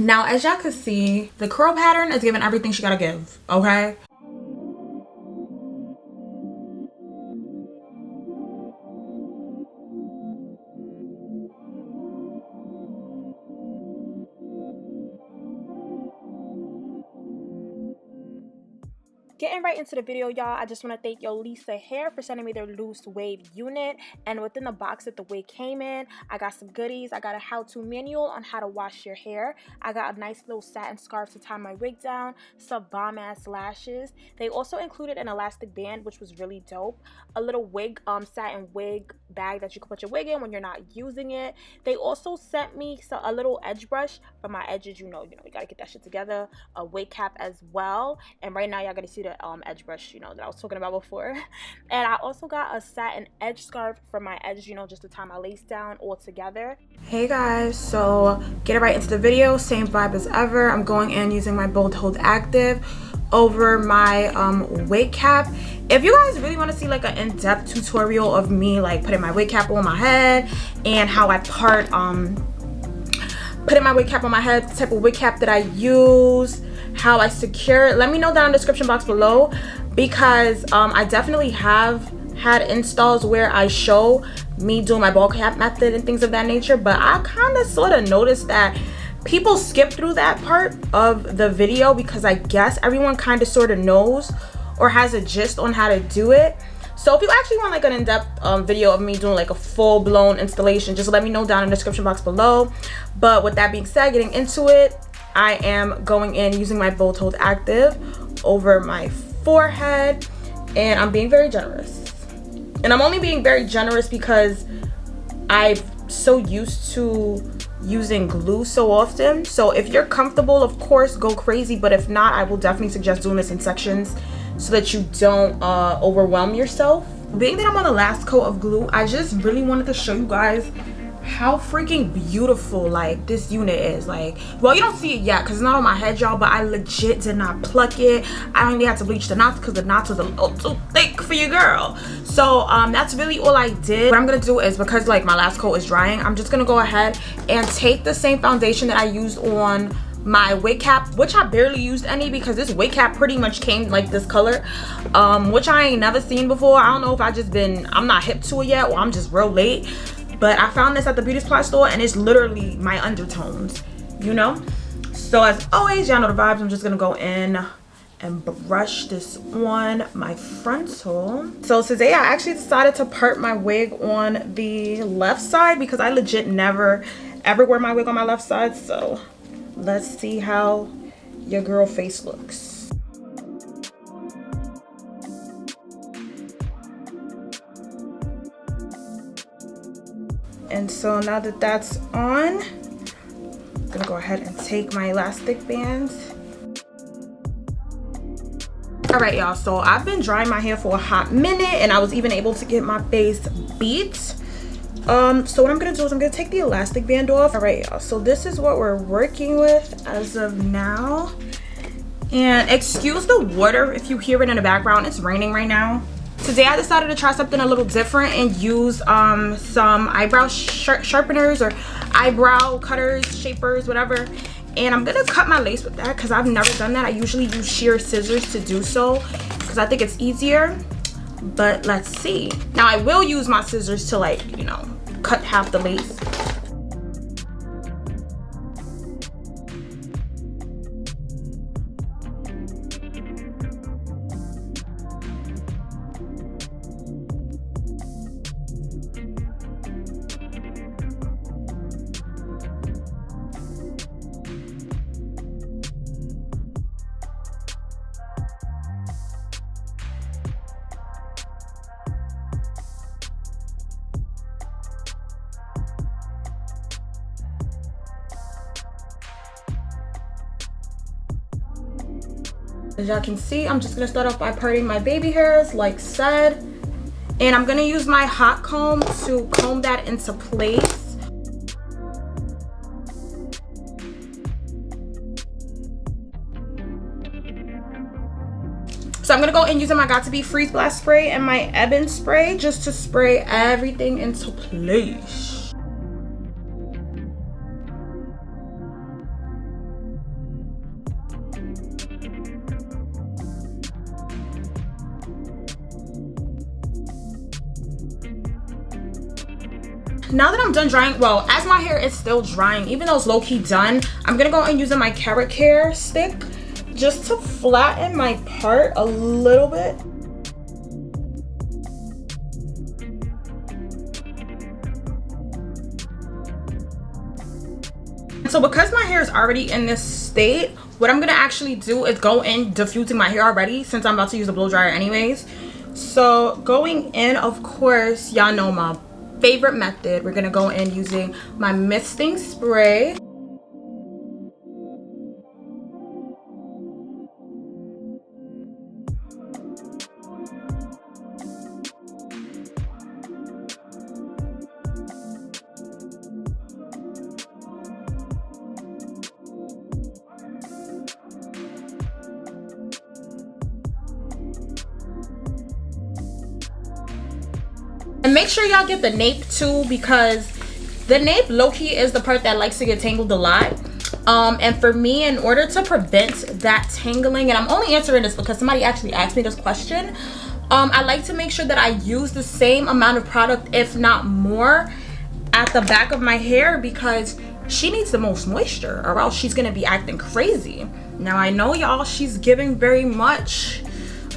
Now, as y'all can see, the curl pattern is giving everything she gotta give, okay? Getting right into the video, y'all, I just want to thank Yolissa Hair for sending me their loose wave unit. And within the box that the wig came in, I got some goodies. I got a how-to manual on how to wash your hair. I got a nice little satin scarf to tie my wig down, some bomb-ass lashes. They also included an elastic band, which was really dope. A little wig, satin wig bag that you can put your wig in when you're not using it. They also sent me a little edge brush for my edges. You know, we gotta get that shit together. A wig cap as well. And right now, y'all gotta see the edge brush, that I was talking about before. And I also got a satin edge scarf for my edges, just to tie my lace down all together. Hey guys, so get right into the video. Same vibe as ever. I'm going in using my Bold Hold Active over my wig cap. If you guys really want to see like an in-depth tutorial of me like putting my wig cap on my head and how I part putting my wig cap on my head, the type of wig cap that I use, how I secure it, let me know down in the description box below, because I definitely have had installs where I show me doing my ball cap method and things of that nature, but I kind of sort of noticed that people skip through that part of the video because I guess everyone kind of sort of knows or has a gist on how to do it. So if you actually want like an in-depth video of me doing like a full-blown installation, just let me know down in the description box below. But with that being said, getting into it, I am going in using my Bold Hold Active over my forehead, and I'm being very generous. And I'm only being very generous because I'm so used to using glue so often. So if you're comfortable, of course, go crazy. But if not, I will definitely suggest doing this in sections so that you don't overwhelm yourself. Being that I'm on the last coat of glue, I just really wanted to show you guys how freaking beautiful like this unit is. Like, well, you don't see it yet because it's not on my head, y'all, but I legit did not pluck it. I only had to bleach the knots because the knots was a little too thick for your girl. So that's really all I did. What I'm gonna do is, because like my last coat is drying, I'm just gonna go ahead and take the same foundation that I used on my wig cap, which I barely used any because this wig cap pretty much came like this color, which I ain't never seen before. I don't know if I'm not hip to it yet, or I'm just real late. But I found this at the beauty supply store, and it's literally my undertones, So as always, y'all know the vibes. I'm just gonna go in and brush this on my frontal. So today I actually decided to part my wig on the left side because I legit never ever wear my wig on my left side. So let's see how your girl face looks. And so now that that's on, I'm gonna go ahead and take my elastic bands. All right, y'all, so I've been drying my hair for a hot minute, and I was even able to get my face beat. So what I'm gonna do is I'm gonna take the elastic band off. All right, y'all, so this is what we're working with as of now. And excuse the water if you hear it in the background, it's raining right now. Today I decided to try something a little different and use some eyebrow sharpeners or eyebrow cutters, shapers, whatever. And I'm gonna cut my lace with that because I've never done that. I usually use shear scissors to do so because I think it's easier. But let's see. Now I will use my scissors to like, cut half the lace. As y'all can see, I'm just gonna start off by parting my baby hairs like said, and I'm gonna use my hot comb to comb that into place. So I'm gonna go in using my Got To Be Freeze Blast spray and my Ebin spray just to spray everything into place. now that I'm done drying, well, as my hair is still drying, even though it's low-key done, I'm gonna go and using my carrot care stick just to flatten my part a little bit. So because my hair is already in this state, what I'm gonna actually do is go in diffusing my hair already, since I'm about to use a blow dryer anyways. So going in, of course, y'all know my favorite method. We're gonna go in using my misting spray. And make sure y'all get the nape too, because the nape low-key is the part that likes to get tangled a lot. And for me, in order to prevent that tangling, and I'm only answering this because somebody actually asked me this question, I like to make sure that I use the same amount of product, if not more, at the back of my hair, because she needs the most moisture or else she's gonna be acting crazy. Now I know y'all, she's giving very much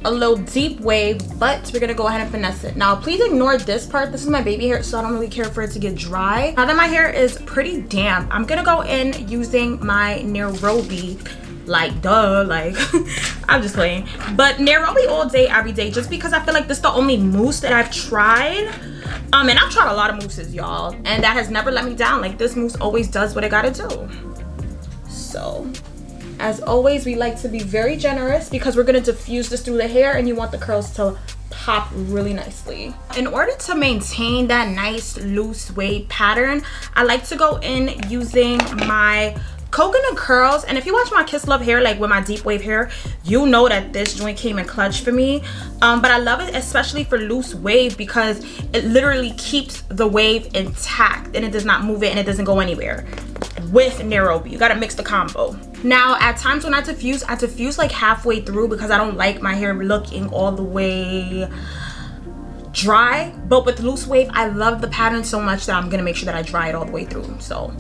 a little deep wave, but we're gonna go ahead and finesse it. Now please ignore this part. This is my baby hair, so I don't really care for it to get dry. Now that my hair is pretty damp, I'm gonna go in using my Nairobi, like duh, like I'm just playing, but Nairobi all day every day, just because I feel like this is the only mousse that I've tried. And I've tried a lot of mousses, y'all, and that has never let me down. Like, this mousse always does what it gotta do. So as always, we like to be very generous because we're gonna diffuse this through the hair and you want the curls to pop really nicely. In order to maintain that nice loose wave pattern, I like to go in using my coconut curls. And if you watch my Kiss Love hair, like with my deep wave hair, you know that this joint came in clutch for me. But I love it especially for loose wave because it literally keeps the wave intact and it does not move it and it doesn't go anywhere. With Nairobi, you gotta mix the combo. Now at times when I diffuse like halfway through because I don't like my hair looking all the way dry. But with loose wave, I love the pattern so much that I'm gonna make sure that I dry it all the way through. So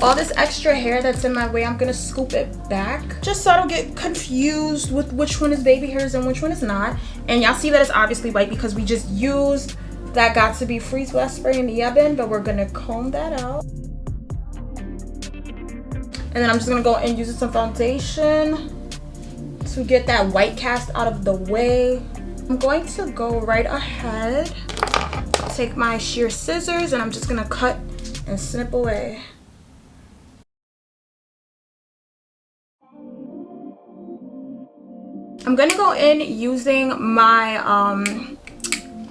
all this extra hair that's in my way, I'm gonna scoop it back just so I don't get confused with which one is baby hairs and which one is not. And y'all see that it's obviously white because we just used that got to be freeze wet spray in the oven, but we're gonna comb that out. And then I'm just gonna go and use some foundation to get that white cast out of the way. I'm going to go right ahead, take my shear scissors, and I'm just gonna cut and snip away. I'm gonna go in using my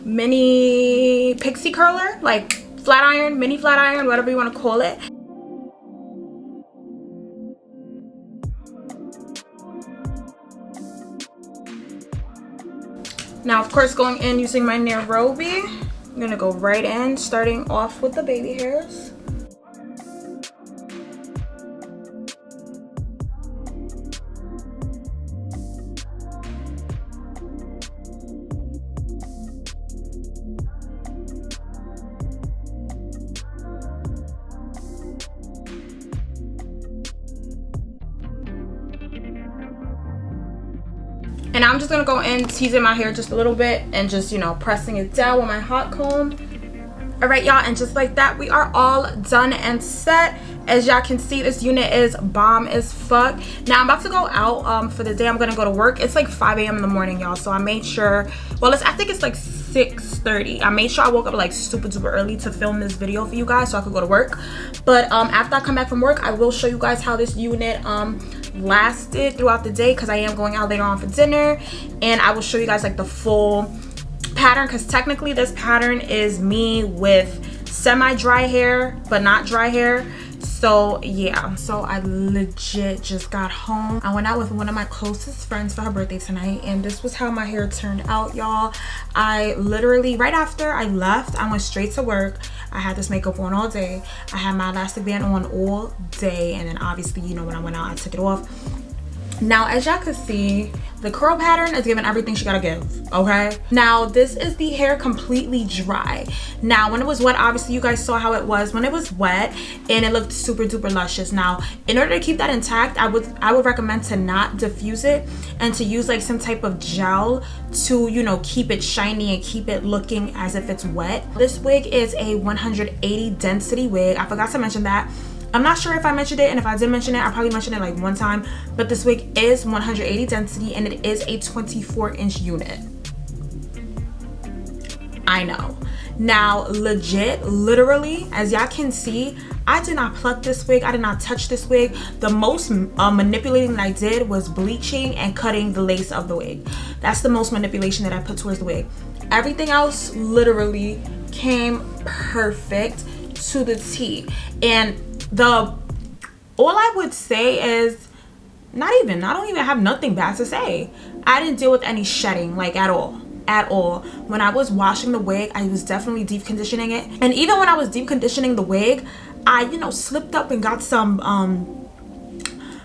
mini pixie curler, like flat iron, mini flat iron, whatever you want to call it. Now of course, going in using my Nairobi, I'm gonna go right in, starting off with the baby hairs. And I'm just gonna go in teasing my hair just a little bit and just, you know, pressing it down with my hot comb. All right, y'all, and just like that, we are all done and set. As y'all can see, this unit is bomb as fuck. Now I'm about to go out for the day. I'm gonna go to work. It's like 5 a.m. in the morning, y'all, so I made sure, well, I think it's like 6:30. I made sure I woke up like super duper early to film this video for you guys so I could go to work. But after I come back from work, I will show you guys how this unit lasted throughout the day, because I am going out later on for dinner, and I will show you guys like the full pattern, because technically this pattern is me with semi-dry hair but not dry hair. So yeah, so I legit just got home. I went out with one of my closest friends for her birthday tonight, and this was how my hair turned out, y'all. I literally, right after I left, I went straight to work. I had this makeup on all day. I had my elastic band on all day, and then obviously, you know, when I went out, I took it off. Now, as y'all can see, the curl pattern is giving everything she gotta give, okay? Now, this is the hair completely dry. Now, when it was wet, obviously you guys saw how it was when it was wet, and it looked super duper luscious. Now, in order to keep that intact, I would recommend to not diffuse it and to use like some type of gel to, you know, keep it shiny and keep it looking as if it's wet. This wig is a 180 density wig. I forgot to mention that. I'm not sure if I mentioned it, and if I did mention it, I probably mentioned it like one time, but this wig is 180 density and it is a 24-inch unit. I know. Now, legit, literally, as y'all can see, I did not pluck this wig. I did not touch this wig. The most manipulating that I did was bleaching and cutting the lace of the wig. That's the most manipulation that I put towards the wig. Everything else literally came perfect to the T. And all I would say is I don't even have nothing bad to say. I didn't deal with any shedding, like at all. When I was washing the wig, I was definitely deep conditioning it. And even when I was deep conditioning the wig, I, you know, slipped up and got some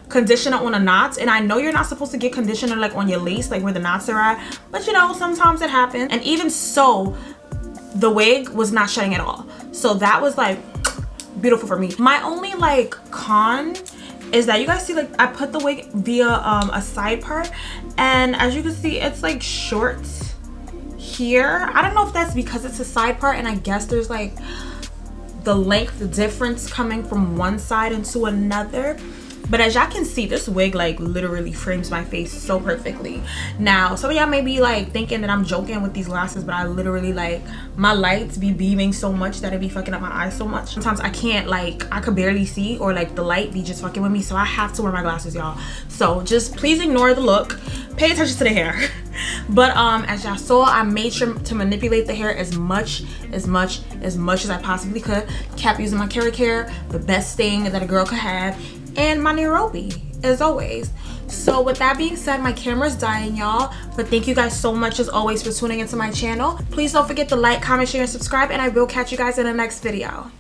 conditioner on the knots. And I know you're not supposed to get conditioner like on your lace, like where the knots are at, but you know, sometimes it happens. And even so, the wig was not shedding at all. So that was like beautiful for me. My only like con is that you guys see, like, I put the wig via a side part, and as you can see, it's like short here. I don't know if that's because it's a side part, and I guess there's like the length difference coming from one side into another. But as y'all can see, this wig like literally frames my face so perfectly. Now, some of y'all may be like thinking that I'm joking with these glasses, but I literally, like, my lights be beaming so much that it be fucking up my eyes so much. Sometimes I can't, like, I could barely see, or like the light be just fucking with me, so I have to wear my glasses, y'all. So just please ignore the look, pay attention to the hair. But as y'all saw, I made sure to manipulate the hair as much as I possibly could. Kept using my Kara Care, the best thing that a girl could have, and my Nairobi, as always. So with that being said, my camera's dying, y'all, but thank you guys so much as always for tuning into my channel. Please don't forget to like, comment, share, and subscribe, and I will catch you guys in the next video.